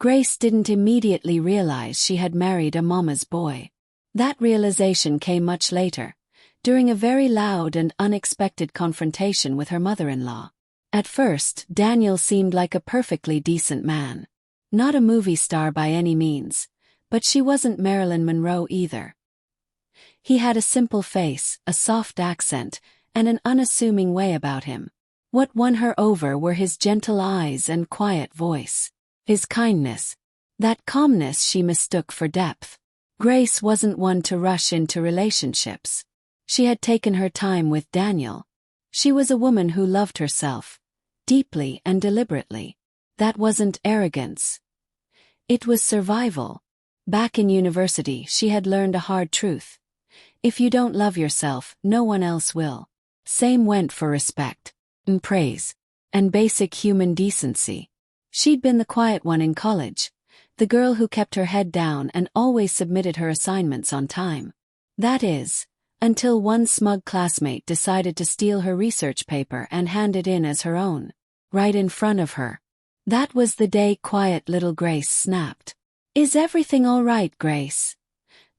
Grace didn't immediately realize she had married a mama's boy. That realization came much later, during a very loud and unexpected confrontation with her mother-in-law. At first, Daniel seemed like a perfectly decent man. Not a movie star by any means, but she wasn't Marilyn Monroe either. He had a simple face, a soft accent, and an unassuming way about him. What won her over were his gentle eyes and quiet voice. His kindness. That calmness she mistook for depth. Grace wasn't one to rush into relationships. She had taken her time with Daniel. She was a woman who loved herself, deeply and deliberately. That wasn't arrogance. It was survival. Back in university, she had learned a hard truth. If you don't love yourself, no one else will. Same went for respect, and praise, and basic human decency. She'd been the quiet one in college, the girl who kept her head down and always submitted her assignments on time. That is, until one smug classmate decided to steal her research paper and hand it in as her own, right in front of her. That was the day quiet little Grace snapped. "Is everything all right, Grace?"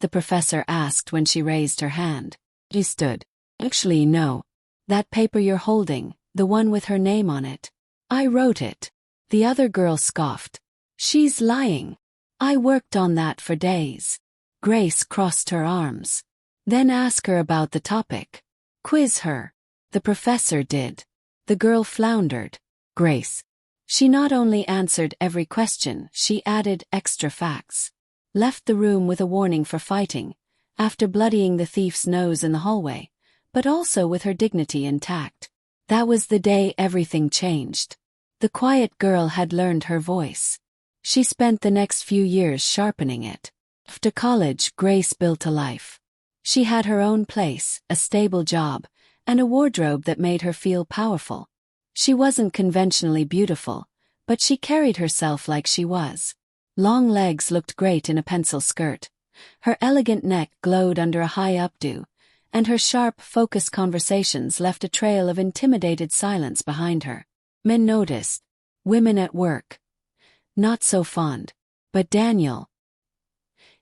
the professor asked when she raised her hand. She stood. "Actually, no. That paper you're holding, the one with her name on it. I wrote it." The other girl scoffed. "She's lying. I worked on that for days." Grace crossed her arms. "Then ask her about the topic. Quiz her." The professor did. The girl floundered. Grace. She not only answered every question, she added extra facts. Left the room with a warning for fighting, after bloodying the thief's nose in the hallway, but also with her dignity intact. That was the day everything changed. The quiet girl had learned her voice. She spent the next few years sharpening it. After college, Grace built a life. She had her own place, a stable job, and a wardrobe that made her feel powerful. She wasn't conventionally beautiful, but she carried herself like she was. Long legs looked great in a pencil skirt. Her elegant neck glowed under a high updo, and her sharp, focused conversations left a trail of intimidated silence behind her. Men noticed. Women at work. Not so fond. But Daniel.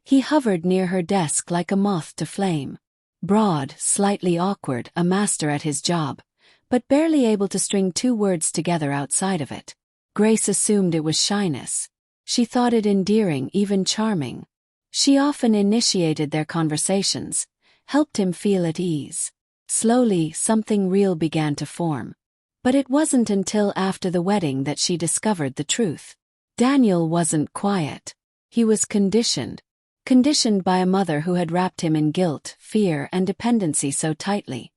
He hovered near her desk like a moth to flame. Broad, slightly awkward, a master at his job, but barely able to string two words together outside of it. Grace assumed it was shyness. She thought it endearing, even charming. She often initiated their conversations, helped him feel at ease. Slowly, something real began to form. But it wasn't until after the wedding that she discovered the truth. Daniel wasn't quiet. He was conditioned. Conditioned by a mother who had wrapped him in guilt, fear, and dependency so tightly.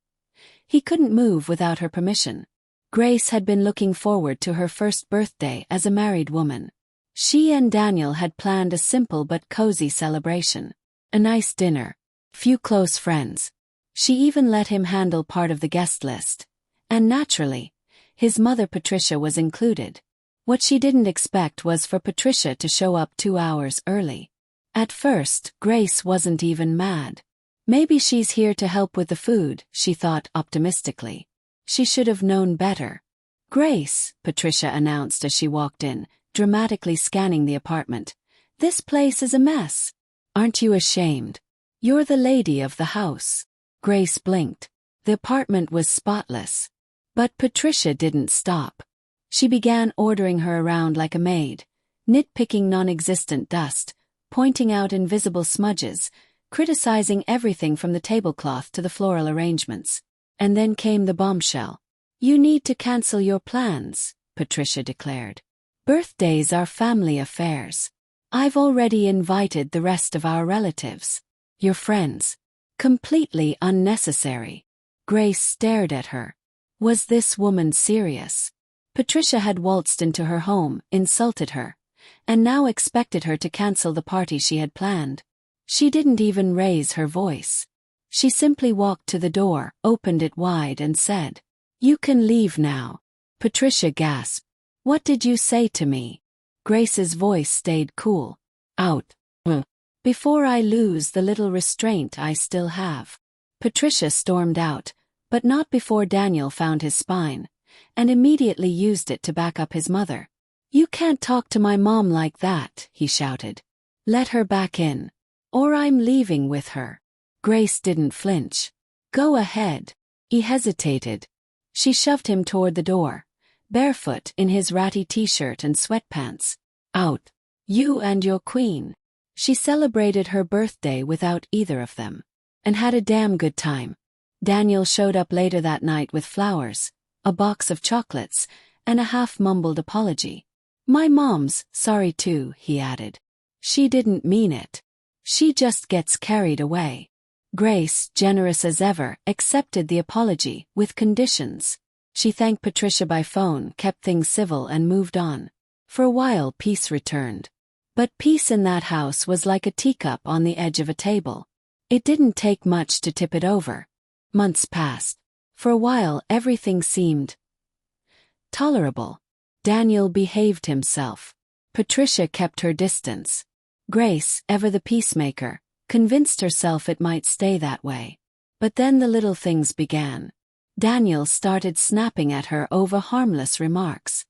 He couldn't move without her permission. Grace had been looking forward to her first birthday as a married woman. She and Daniel had planned a simple but cozy celebration. A nice dinner. Few close friends. She even let him handle part of the guest list. And naturally, his mother Patricia was included. What she didn't expect was for Patricia to show up 2 hours early. At first, Grace wasn't even mad. Maybe she's here to help with the food, she thought optimistically. She should have known better. "Grace," Patricia announced as she walked in, dramatically scanning the apartment. "This place is a mess. Aren't you ashamed? You're the lady of the house." Grace blinked. The apartment was spotless. But Patricia didn't stop. She began ordering her around like a maid, nitpicking non-existent dust, pointing out invisible smudges, criticizing everything from the tablecloth to the floral arrangements. And then came the bombshell. "You need to cancel your plans," Patricia declared. "Birthdays are family affairs. I've already invited the rest of our relatives. Your friends." Completely unnecessary. Grace stared at her. Was this woman serious? Patricia had waltzed into her home, insulted her, and now expected her to cancel the party she had planned. She didn't even raise her voice. She simply walked to the door, opened it wide and said, "You can leave now." Patricia gasped. "What did you say to me?" Grace's voice stayed cool. "Out. Before I lose the little restraint I still have." Patricia stormed out, but not before Daniel found his spine, and immediately used it to back up his mother. "You can't talk to my mom like that," he shouted. "Let her back in. Or I'm leaving with her." Grace didn't flinch. "Go ahead." He hesitated. She shoved him toward the door, barefoot in his ratty t-shirt and sweatpants. "Out. You and your queen." She celebrated her birthday without either of them. And had a damn good time. Daniel showed up later that night with flowers, a box of chocolates, and a half-mumbled apology. "My mom's sorry too," he added. "She didn't mean it. She just gets carried away." Grace, generous as ever, accepted the apology, with conditions. She thanked Patricia by phone, kept things civil and moved on. For a while peace returned. But peace in that house was like a teacup on the edge of a table. It didn't take much to tip it over. Months passed. For a while everything seemed tolerable. Daniel behaved himself. Patricia kept her distance. Grace, ever the peacemaker, convinced herself it might stay that way. But then the little things began. Daniel started snapping at her over harmless remarks.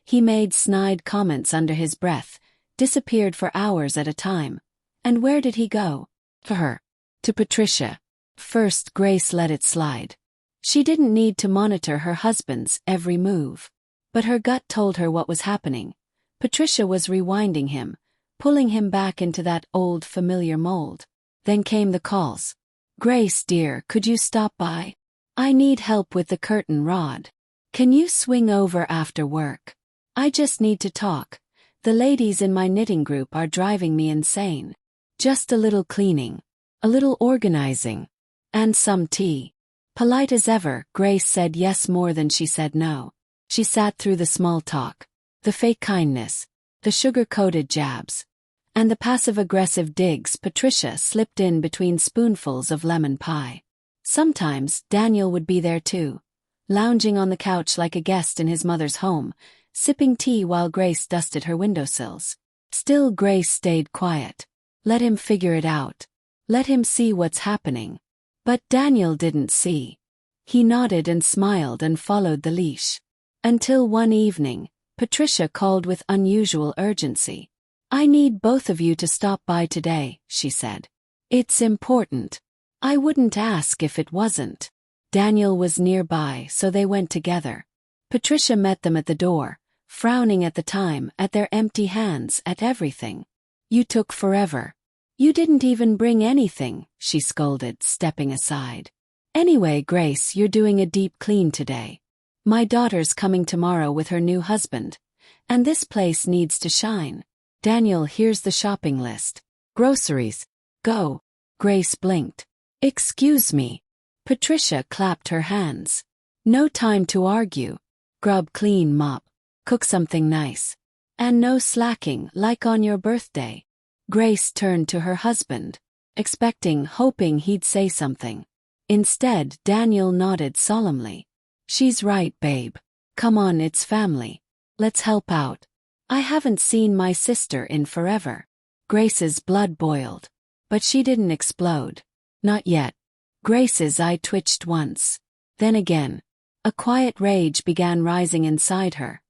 He made snide comments under his breath, disappeared for hours at a time. And where did he go? To her. To Patricia. First, Grace let it slide. She didn't need to monitor her husband's every move. But her gut told her what was happening. Patricia was rewinding him, pulling him back into that old familiar mold. Then came the calls. "Grace dear, could you stop by? I need help with the curtain rod. Can you swing over after work? I just need to talk. The ladies in my knitting group are driving me insane. Just a little cleaning. A little organizing. And some tea." Polite as ever, Grace said yes more than she said no. She sat through the small talk, the fake kindness, the sugar-coated jabs, and the passive-aggressive digs Patricia slipped in between spoonfuls of lemon pie. Sometimes Daniel would be there too, lounging on the couch like a guest in his mother's home, sipping tea while Grace dusted her windowsills. Still Grace stayed quiet. Let him figure it out. Let him see what's happening. But Daniel didn't see. He nodded and smiled and followed the leash. Until one evening, Patricia called with unusual urgency. "I need both of you to stop by today," she said. "It's important. I wouldn't ask if it wasn't." Daniel was nearby, so they went together. Patricia met them at the door, frowning at the time, at their empty hands, at everything. "You took forever. You didn't even bring anything," she scolded, stepping aside. "Anyway, Grace, you're doing a deep clean today. My daughter's coming tomorrow with her new husband, and this place needs to shine. Daniel, here's the shopping list. Groceries. Go." Grace blinked. "Excuse me." Patricia clapped her hands. "No time to argue. Grub, clean, mop. Cook something nice. And no slacking, like on your birthday." Grace turned to her husband, expecting, hoping he'd say something. Instead, Daniel nodded solemnly. "She's right, babe. Come on, it's family. Let's help out. I haven't seen my sister in forever." Grace's blood boiled. But she didn't explode. Not yet. Grace's eye twitched once. Then again. A quiet rage began rising inside her.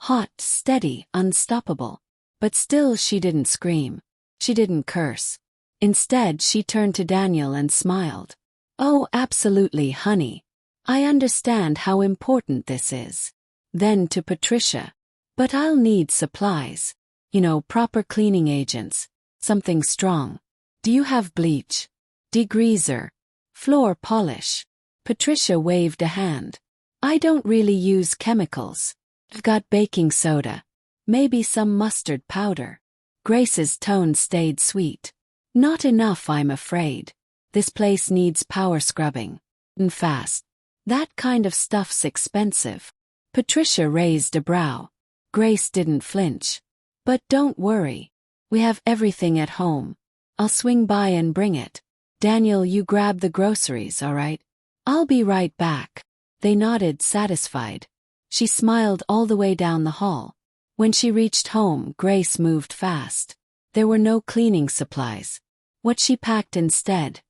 Hot, steady, unstoppable. But still she didn't scream. She didn't curse. Instead, she turned to Daniel and smiled. "Oh, absolutely, honey. I understand how important this is." Then to Patricia. "But I'll need supplies. You know, proper cleaning agents. Something strong. Do you have bleach? Degreaser? Floor polish?" Patricia waved a hand. "I don't really use chemicals. I've got baking soda. Maybe some mustard powder." Grace's tone stayed sweet. "Not enough, I'm afraid. This place needs power scrubbing. And fast. That kind of stuff's expensive." Patricia raised a brow. Grace didn't flinch. "But don't worry. We have everything at home. I'll swing by and bring it. Daniel, you grab the groceries, all right? I'll be right back." They nodded, satisfied. She smiled all the way down the hall. When she reached home, Grace moved fast. There were no cleaning supplies. What she packed instead?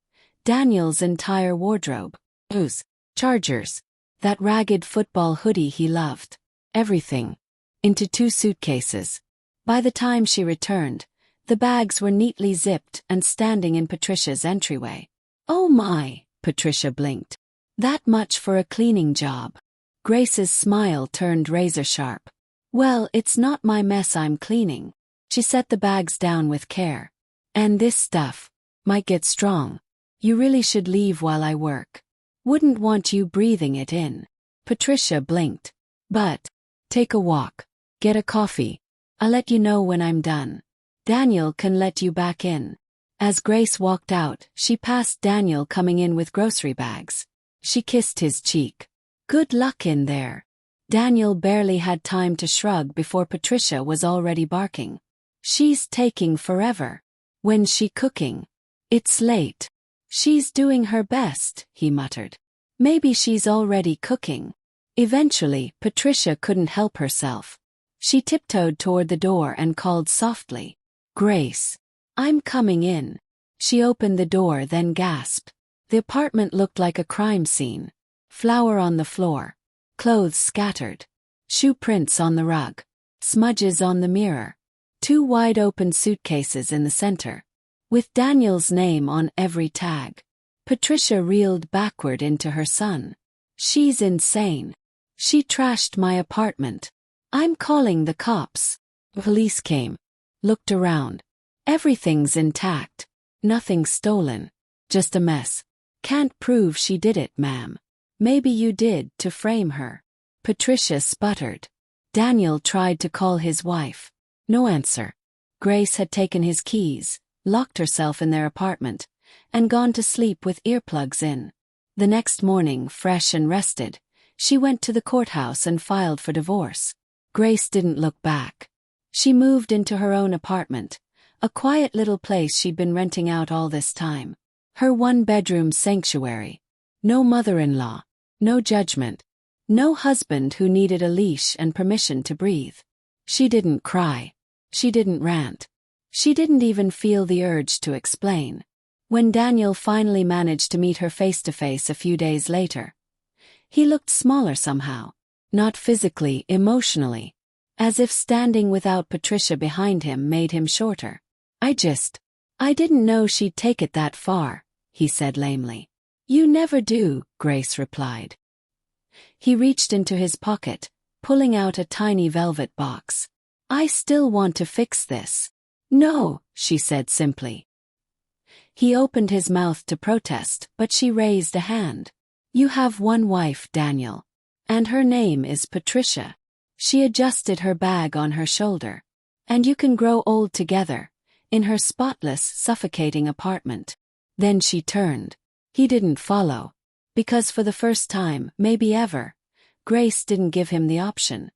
Daniel's entire wardrobe. Shoes, chargers, that ragged football hoodie he loved. Everything. into 2 suitcases. By the time she returned, the bags were neatly zipped and standing in Patricia's entryway. "Oh my," Patricia blinked. "That much for a cleaning job." Grace's smile turned razor-sharp. "Well, it's not my mess I'm cleaning." She set the bags down with care. "And this stuff might get strong. You really should leave while I work. Wouldn't want you breathing it in." Patricia blinked. "But take a walk. Get a coffee. I'll let you know when I'm done. Daniel can let you back in." As Grace walked out, she passed Daniel coming in with grocery bags. She kissed his cheek. "Good luck in there." Daniel barely had time to shrug before Patricia was already barking. "She's taking forever. When's she cooking?" "It's late." "She's doing her best," he muttered. "Maybe she's already cooking." Eventually, Patricia couldn't help herself. She tiptoed toward the door and called softly, "Grace, I'm coming in." She opened the door, then gasped. The apartment looked like a crime scene. Flour on the floor, clothes scattered, shoe prints on the rug, smudges on the mirror, 2 wide-open suitcases in the center, with Daniel's name on every tag. Patricia reeled backward into her son. "She's insane. She trashed my apartment. I'm calling the cops." Police came, looked around. "Everything's intact. Nothing stolen. Just a mess. Can't prove she did it, ma'am." "Maybe you did to frame her." Patricia sputtered. Daniel tried to call his wife. No answer. Grace had taken his keys, locked herself in their apartment, and gone to sleep with earplugs in. The next morning, fresh and rested, she went to the courthouse and filed for divorce. Grace didn't look back. She moved into her own apartment, a quiet little place she'd been renting out all this time. Her 1-bedroom sanctuary. No mother-in-law, no judgment, no husband who needed a leash and permission to breathe. She didn't cry. She didn't rant. She didn't even feel the urge to explain. When Daniel finally managed to meet her face-to-face a few days later, he looked smaller somehow. Not physically, emotionally. As if standing without Patricia behind him made him shorter. I didn't know she'd take it that far," he said lamely. "You never do," Grace replied. He reached into his pocket, pulling out a tiny velvet box. "I still want to fix this." "No," she said simply. He opened his mouth to protest, but she raised a hand. "You have one wife, Daniel. And her name is Patricia." She adjusted her bag on her shoulder. "And you can grow old together, in her spotless, suffocating apartment." Then she turned. He didn't follow. Because for the first time, maybe ever, Grace didn't give him the option.